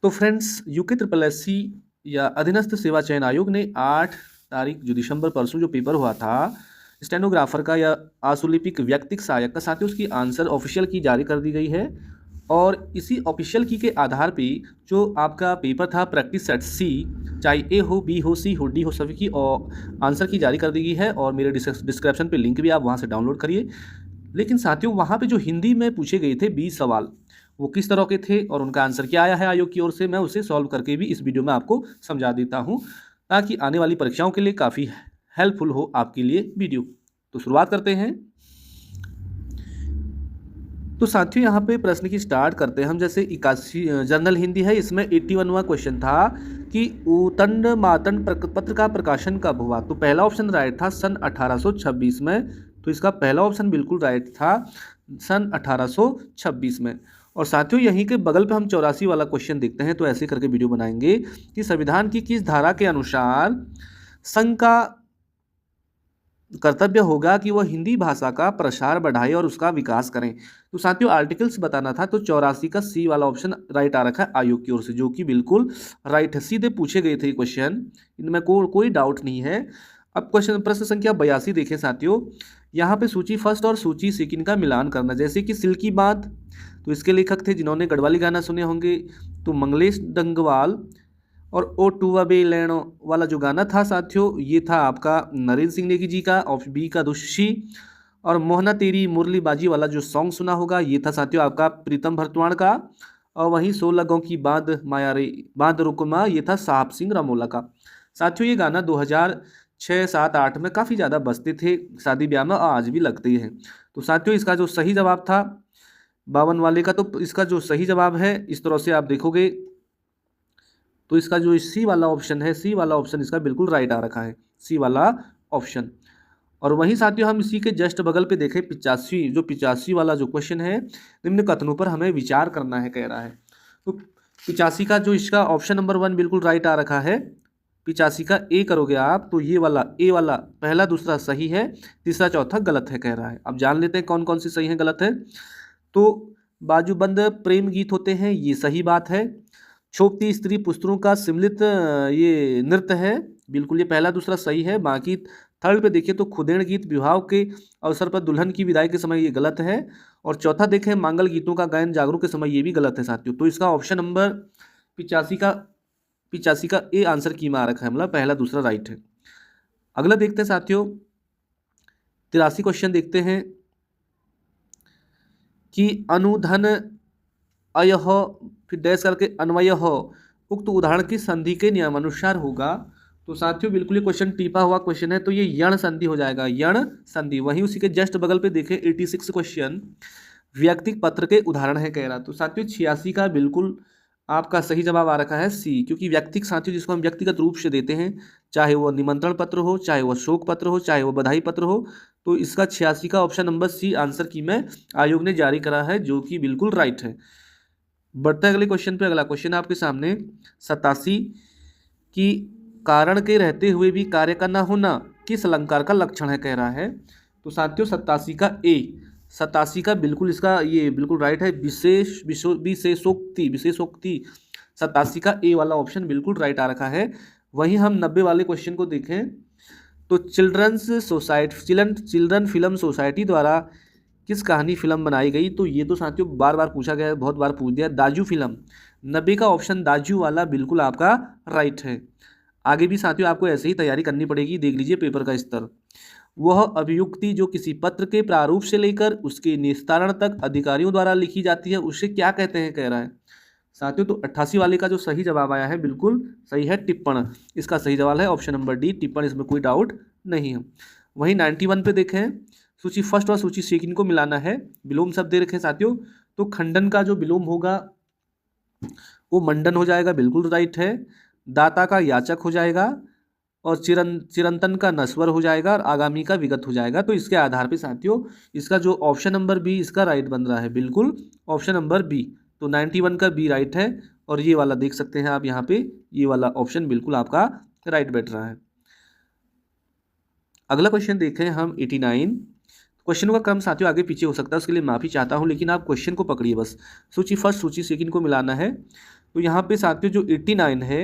तो friends UK triple S C या अधीनस्थ सेवा चयन आयोग ने 8 तारीख जो दिसंबर परसों जो पेपर हुआ था स्टेनोग्राफर का या आशुलिपिक व्यक्तिक सहायक का, साथ ही उसकी आंसर ऑफिशियल की जारी कर दी गई है। और इसी ऑफिशियल की के आधार पे जो आपका पेपर था प्रैक्टिस सेट सी, चाहे ए हो, बी हो, सी हो, डी हो, सभी की और आंसर की जारी कर दी गई है। और मेरे डिस्क्रिप्शन पे लिंक भी आप वहाँ से डाउनलोड करिए। लेकिन साथियों वहाँ पे जो हिंदी में पूछे गए थे 20 सवाल, वो किस तरह के थे और उनका आंसर क्या आया है आयोग की ओर से, मैं उसे सॉल्व करके भी इस वीडियो में आपको समझा देता हूँ, ताकि आने वाली परीक्षाओं के लिए काफ़ी हेल्पफुल हो आपके लिए वीडियो। तो शुरुआत करते हैं। तो साथियों यहाँ पे प्रश्न की स्टार्ट करते हैं हम। जैसे 81 जनरल हिंदी है, इसमें 81वां क्वेश्चन था कि उतंड मातंड पत्र का प्रकाशन कब हुआ। तो पहला ऑप्शन राइट था सन 1826 में। तो इसका पहला ऑप्शन बिल्कुल राइट था, सन 1826 में। और साथियों यहीं के बगल पे हम 84 वाला क्वेश्चन देखते हैं। तो ऐसे करके वीडियो बनाएंगे कि संविधान की किस धारा के अनुसार संघ का कर्तव्य होगा कि वह हिंदी भाषा का प्रसार बढ़ाए और उसका विकास करें। तो साथियों आर्टिकल्स बताना था, तो 84 का सी वाला ऑप्शन राइट आ रखा है आयोग की ओर से, जो कि बिल्कुल राइट है। सीधे पूछे गए थे क्वेश्चन, इनमें कोई डाउट नहीं है। अब क्वेश्चन प्रश्न संख्या 82 देखें साथियों। यहाँ पे सूची फर्स्ट और सूची सेकंड का मिलान करना। जैसे कि सिल्की बात, तो इसके लेखक थे जिन्होंने गढ़वाली गाना सुने होंगे, तो मंगलेश डंगवाल। और ओ टूवा बे लेनो वाला जो गाना था साथियों, ये था आपका नरेंद्र सिंह नेगी जी का, ऑप्शन बी का दुष्शी। और मोहना तेरी मुरली बाजी वाला जो सॉन्ग सुना होगा, ये था साथियों आपका प्रीतम भरतवाण का। और वहीं 16 गाँव की बांध माया रे बांध रुकमा, ये था साहब सिंह रमोला का। साथियों ये गाना 2006, 7, 8 में काफ़ी ज़्यादा बजते थे शादी ब्याह में, और आज भी लगते हैं। तो साथियों इसका जो सही जवाब था 52 वाले का, तो इसका जो सही जवाब है इस तरह से आप देखोगे, तो इसका जो सी वाला ऑप्शन है, सी वाला ऑप्शन इसका बिल्कुल राइट आ रखा है, सी वाला ऑप्शन। और वहीं साथियों हम इसी के जस्ट बगल पे देखें 85, जो 85 वाला जो क्वेश्चन है, निम्न कथनों पर हमें विचार करना है कह रहा है। तो 85 का जो इसका ऑप्शन नंबर 1 बिल्कुल राइट आ रखा है। 85 का ए करोगे आप तो ये वाला ए वाला पहला दूसरा सही है, तीसरा चौथा गलत है कह रहा है। अब जान लेते हैं कौन कौन सी सही है गलत है। तो बाजूबंद प्रेम गीत होते हैं, ये सही बात है। छोपती स्त्री पुस्तरों का सम्मिलित ये नृत्य है, बिल्कुल ये पहला दूसरा सही है। बाकी थर्ड पे देखिए तो खुदेड़ गीत विवाह के अवसर पर दुल्हन की विदाई के समय, ये गलत है। और चौथा देखें मांगल गीतों का गायन जागरूक के समय, ये भी गलत है साथियों। तो इसका ऑप्शन नंबर 85 का ए आंसर की में आ रखा है, मतलब पहला दूसरा राइट है। अगला देखते हैं साथियों 83 क्वेश्चन देखते हैं कि अनुधन अयह फिर डैश करके अन्वय हो उक्त उदाहरण की संधि के नियमानुसार होगा। तो साथियों बिल्कुल ये क्वेश्चन टीपा हुआ क्वेश्चन है, तो ये यण संधि हो जाएगा, यण संधि। वहीं उसी के जस्ट बगल पे देखें 86 क्वेश्चन व्यक्तिक पत्र के उदाहरण है कह रहा। तो साथियों 86 का बिल्कुल आपका सही जवाब आ रखा है सी, क्योंकि व्यक्तिक साथियों जिसको हम व्यक्तिगत रूप से देते हैं, चाहे वो निमंत्रण पत्र हो, चाहे वो शोक पत्र हो, चाहे वो बधाई पत्र हो, तो इसका 86 का ऑप्शन नंबर सी आंसर की में आयोग ने जारी करा है, जो कि बिल्कुल राइट है। बढ़ते अगले क्वेश्चन पे। अगला क्वेश्चन आपके सामने 87 की कारण के रहते हुए भी कार्य का न होना किस अलंकार का लक्षण है कह रहा है। तो साथियों 87 का ए, 87 का बिल्कुल इसका ये बिल्कुल राइट है, विशेषोक्ति। 87 का ए वाला ऑप्शन बिल्कुल राइट आ रखा है। वहीं हम 90 वाले क्वेश्चन को देखें तो चिल्ड्रन फिल्म सोसाइटी द्वारा किस कहानी फिल्म बनाई गई। तो ये तो साथियों बार बार पूछा गया है, बहुत बार पूछ दिया, दाजू फिल्म। 90 का ऑप्शन दाजू वाला बिल्कुल आपका राइट है। आगे भी साथियों आपको ऐसे ही तैयारी करनी पड़ेगी, देख लीजिए पेपर का स्तर। वह अभियुक्ति जो किसी पत्र के प्रारूप से लेकर उसके निस्तारण तक अधिकारियों द्वारा लिखी जाती है, उसे क्या कहते हैं कह रहा है साथियों। तो 88 वाले का जो सही जवाब आया है बिल्कुल सही है, टिप्पण। इसका सही जवाब है ऑप्शन नंबर डी, टिप्पण, इसमें कोई डाउट नहीं है। वहीं 91 पे देखें, सूची फर्स्ट और सूची सेकंड को मिलाना है, विलोम शब्द दे रखे साथियों। तो खंडन का जो विलोम होगा वो मंडन हो जाएगा, बिल्कुल राइट है। दाता का याचक हो जाएगा, और चिरंतन का नस्वर हो जाएगा, और आगामी का विगत हो जाएगा। तो इसके आधार पे साथियों इसका जो ऑप्शन नंबर बी इसका राइट बन रहा है, बिल्कुल ऑप्शन नंबर बी। तो 91 का बी राइट है, और ये वाला देख सकते हैं आप यहाँ पे, ये वाला ऑप्शन बिल्कुल आपका राइट बैठ रहा है। अगला क्वेश्चन देखें हम 89। क्वेश्चनों का क्रम साथियों आगे पीछे हो सकता है, उसके लिए माफ़ी चाहता हूं, लेकिन आप क्वेश्चन को पकड़िए बस। सूची फर्स्ट सूची सेकंड को मिलाना है। तो यहाँ पे साथियों जो 89 है,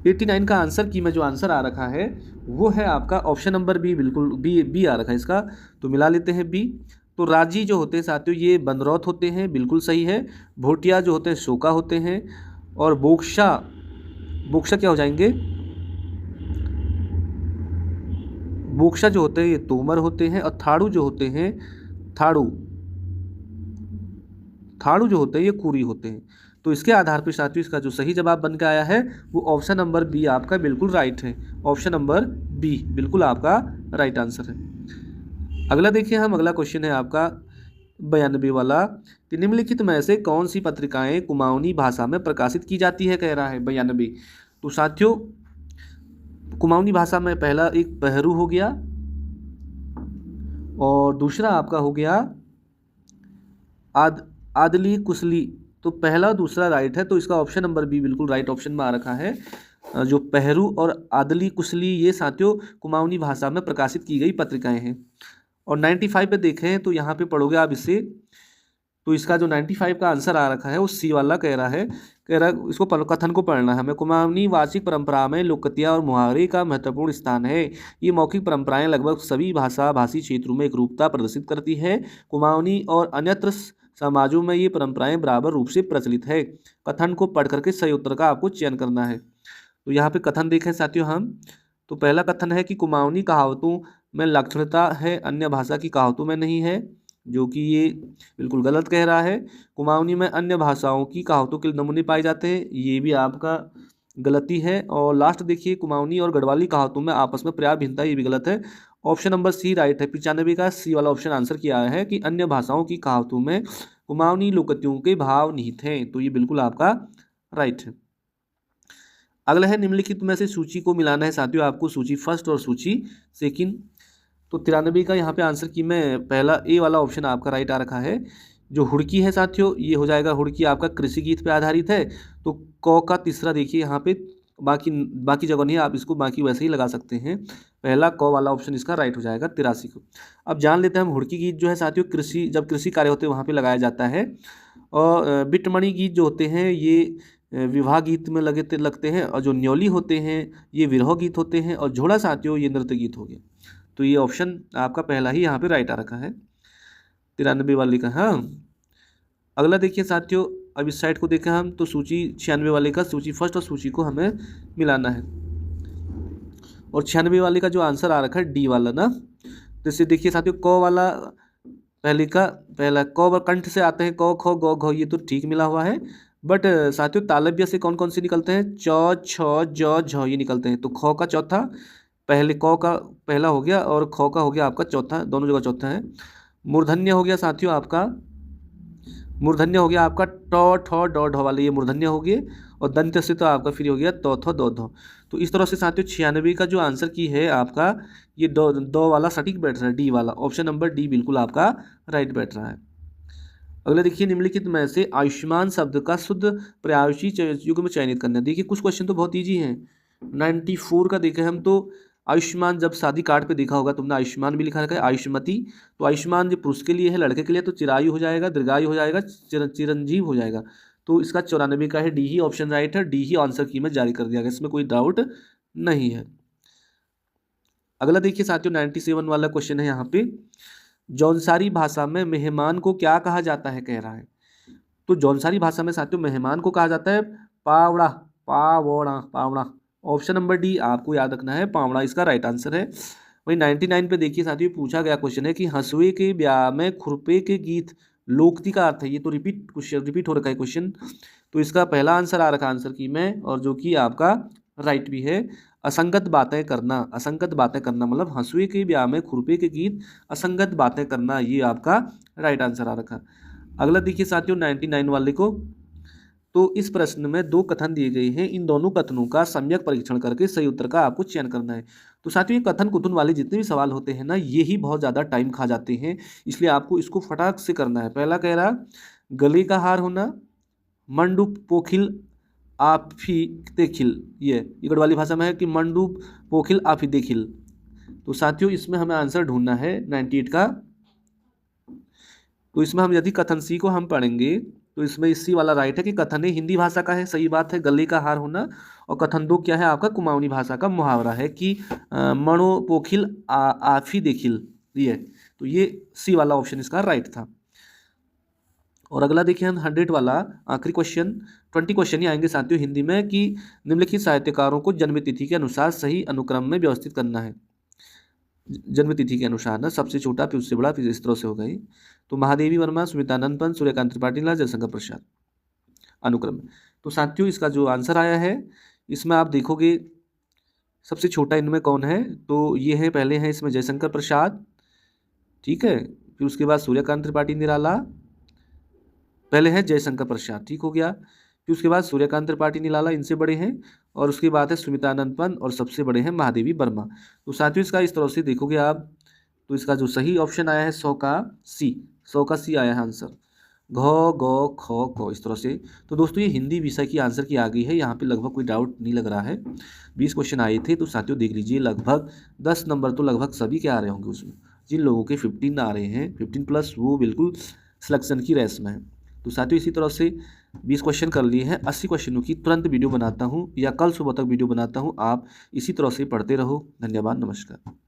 89 का आंसर की में जो आंसर आ रखा है वो है आपका ऑप्शन नंबर बी, बिल्कुल बी आ रखा है इसका, तो मिला लेते हैं बी। तो राजी जो होते हैं साथियों ये बंदरौत होते हैं, बिल्कुल सही है। भोटिया जो होते हैं शोका होते हैं, और बोक्शा, बोक्शा क्या हो जाएंगे, बोक्शा जो होते हैं ये तोमर होते हैं, और थाड़ू जो होते हैं, थाड़ू थाड़ू जो होते हैं ये कुरी होते हैं। तो इसके आधार पर साथियों इसका जो सही जवाब बन के आया है वो ऑप्शन नंबर बी आपका बिल्कुल राइट है। ऑप्शन नंबर बी बिल्कुल आपका राइट आंसर है। अगला देखिए हम, अगला क्वेश्चन है आपका 92 वाला, कि निम्नलिखित में से कौन सी पत्रिकाएं कुमाऊनी भाषा में प्रकाशित की जाती है, कह रहा है 92। तो साथियों कुमाऊनी भाषा में पहला एक पहरू हो गया, और दूसरा आपका हो गया आदली कुसली। तो पहला दूसरा राइट है, तो इसका ऑप्शन नंबर बी बिल्कुल राइट ऑप्शन में आ रखा है। जो पहरू और आदली कुसली ये साथियों कुमाऊनी भाषा में प्रकाशित की गई पत्रिकाएं हैं। और 95 पे देखें तो यहाँ पे पढ़ोगे आप इसे, तो इसका जो 95 का आंसर आ रखा है वो सी वाला कह रहा है, इसको कथन को पढ़ना है हमें। कुमाऊनी वार्षिक परंपरा में लोककथाएं और मुहावरे का महत्वपूर्ण स्थान है। ये मौखिक परंपराएं लगभग सभी भाषी क्षेत्रों में एकरूपता प्रदर्शित करती है। कुमाऊनी और अन्यत्र समाजों में ये परंपराएं बराबर रूप से प्रचलित है। कथन को पढ़ करके सही उत्तर का आपको चयन करना है। तो यहाँ पे कथन देखें साथियों हम, तो पहला कथन है कि कुमाऊनी कहावतों में लक्षणता है, अन्य भाषा की कहावतों में नहीं है, जो कि ये बिल्कुल गलत कह रहा है। कुमाऊनी में अन्य भाषाओं की कहावतों के नमूने पाए जाते हैं, ये भी आपका गलती है। और लास्ट देखिए, कुमाऊनी और गढ़वाली कहावतों में आपस में पर्याप्त भिन्नता, ये भी गलत है। ऑप्शन नंबर सी राइट है। 95 का सी वाला ऑप्शन आंसर किया है कि अन्य भाषाओं की कहावतों में कुमाऊनी लोककथाओं के भाव निहित हैं, तो ये बिल्कुल आपका राइट है। अगला है निम्नलिखित में से सूची को मिलाना है साथियों आपको, सूची फर्स्ट और सूची सेकंड। तो 93 का यहाँ पे आंसर की में पहला ए वाला ऑप्शन आपका राइट आ रखा है। जो हुड़की है साथियों ये हो जाएगा, हुड़की आपका कृषि गीत पे आधारित है। तो क का तीसरा देखिए यहाँ पे, बाकी जगह नहीं, आप इसको बाकी वैसे ही लगा सकते हैं। पहला क वाला ऑप्शन इसका राइट हो जाएगा 83 को। अब जान लेते हैं हम, हुड़की गीत जो है साथियों कृषि, जब कृषि कार्य होते हैं वहाँ पे लगाया जाता है। और बिटमणि गीत जो होते हैं ये विवाह गीत में लगते हैं। और जो न्योली होते हैं ये विरह गीत होते हैं। और झोड़ा साथियों ये नृत्य गीत हो गया। तो ये ऑप्शन आपका पहला ही यहाँ पे राइट आ रखा है 93 वाले का। हाँ, अगला देखिए साथियों, अब इस साइड को देखें हम, तो सूची 96 वाले का सूची फर्स्ट और सूची को हमें मिलाना है। और 96 वाले का जो आंसर आ रखा है डी वाला ना, तो इसे देखिए साथियों, क वाला पहला क कंठ से आते हैं, क ख ग घ, ये तो ठीक मिला हुआ है। बट साथियों तालव्य से कौन कौन से निकलते हैं, च छ ज झ ये निकलते हैं। तो ख का चौथा, पहले क का पहला हो गया और ख का हो गया आपका चौथा, दोनों जगह चौथा है। मूर्धन्य हो गया साथियों आपका, मूर्धन्य हो गया आपका ट ठ ड ढ वाले, ये मूर्धन्य हो गए। और दंत्य से तो आपका फिर हो गया त थ द ध। तो इस तरह से साथियों 96 का जो आंसर की है आपका ये दो वाला सटीक बैठ रहा है, डी वाला। ऑप्शन नंबर डी बिल्कुल आपका राइट बैठ रहा है। अगला देखिए, निम्नलिखित में से आयुष्मान शब्द का शुद्ध पर्यायवाची युग्म में चयनित करना। देखिए कुछ क्वेश्चन तो बहुत ईजी हैं। 94 का देखें हम, तो आयुष्मान, जब शादी कार्ड पे देखा होगा तुमने आयुष्मान भी लिखा रखा है, आयुष्मती। तो आयुष्मान जो पुरुष के लिए है, लड़के के लिए तो चिरायु हो जाएगा, दीर्घायु हो जाएगा, चिरंजीव हो जाएगा। तो इसका 94 का है, डी ही ऑप्शन राइट है। डी ही आंसर की में जारी कर दिया गया, इसमें कोई डाउट नहीं है। अगला देखिए साथियों 97 वाला क्वेश्चन है यहाँ पे, जौनसारी भाषा में मेहमान को क्या कहा जाता है, कह रहा है। तो जौनसारी भाषा में साथियों मेहमान को कहा जाता है पावड़ा, पावड़ा, पावड़ा। ऑप्शन नंबर डी आपको याद रखना है, पावड़ा इसका राइट आंसर है। वही 99 पे देखिए साथियों पूछा गया क्वेश्चन है कि हंसुए के ब्याह में खुरपे के गीत लोकती का अर्थ है। ये तो रिपीट हो रखा है क्वेश्चन। तो इसका पहला आंसर आ रखा आंसर की में, और जो कि आपका राइट भी है। असंगत बातें करना, असंगत बातें करना मतलब हंसुए के ब्याह में खुरपे के गीत असंगत बातें करना, ये आपका राइट आंसर आ रखा। अगला देखिए साथियों 99 वाले को, तो इस प्रश्न में दो कथन दिए गए हैं, इन दोनों कथनों का सम्यक परीक्षण करके सही उत्तर का आपको चयन करना है। तो साथियों ये कथन कुथन वाले जितने भी सवाल होते हैं ना, ये ही बहुत ज़्यादा टाइम खा जाते हैं, इसलिए आपको इसको फटाक से करना है। पहला कह रहा गले का हार होना, मंडूप पोखिल आफी देखिल, ये गढ़वाली भाषा में है कि मंडूप पोखिल आफी देखिल। तो साथियों इसमें हमें आंसर ढूंढना है 98 का। तो इसमें हम यदि कथन सी को हम पढ़ेंगे तो इसमें सी वाला राइट है कि कथने हिंदी भाषा का है, सही बात है, गले का हार होना। और कथन दो क्या है आपका, कुमाऊनी भाषा का मुहावरा है कि मणो पोखिल आफी देखिल, ये तो ये सी वाला ऑप्शन इसका राइट था। और अगला देखिए हम 100 वाला आखिरी क्वेश्चन, 20 क्वेश्चन ही आएंगे साथियों हिंदी में, कि निम्नलिखित साहित्यकारों को जन्म तिथि के अनुसार सही अनुक्रम में व्यवस्थित करना है। जन्म तिथि के अनुसार ना, सबसे छोटा फिर उससे बड़ा, फिर इस तरह से हो गई। तो महादेवी वर्मा, सुमितानंद पंत, सूर्यकांत त्रिपाठी, जयशंकर प्रसाद अनुक्रम में। तो साथियों इसका जो आंसर आया है, इसमें आप देखोगे सबसे छोटा इनमें कौन है, तो ये है, पहले हैं इसमें जयशंकर प्रसाद, ठीक है, फिर उसके बाद सूर्यकांत त्रिपाठी निराला, पहले है जयशंकर प्रसाद, ठीक हो गया, फिर उसके बाद सूर्यकांत त्रिपाठी निराला, इनसे बड़े हैं, और उसके बाद है सुमितानंद पंत, और सबसे बड़े हैं महादेवी वर्मा। तो साथियों इसका इस तरह से देखोगे आप, तो इसका जो सही ऑप्शन आया है 100 का सी, 100 का सी आया है आंसर, घ ग ख क, इस तरह से। तो दोस्तों ये हिंदी विषय की आंसर की आ गई है, यहाँ पे लगभग कोई डाउट नहीं लग रहा है। 20 क्वेश्चन आए थे, तो साथियों देख लीजिए लगभग 10 नंबर तो लगभग सभी के आ रहे होंगे उसमें। जिन लोगों के 15 आ रहे हैं, 15+ वो बिल्कुल सिलेक्शन की रेस में है। तो साथियों इसी तरह से 20 क्वेश्चन कर लिए हैं, 80 क्वेश्चनों की तुरंत वीडियो बनाता हूँ या कल सुबह तक वीडियो बनाता हूँ। आप इसी तरह से पढ़ते रहो। धन्यवाद, नमस्कार।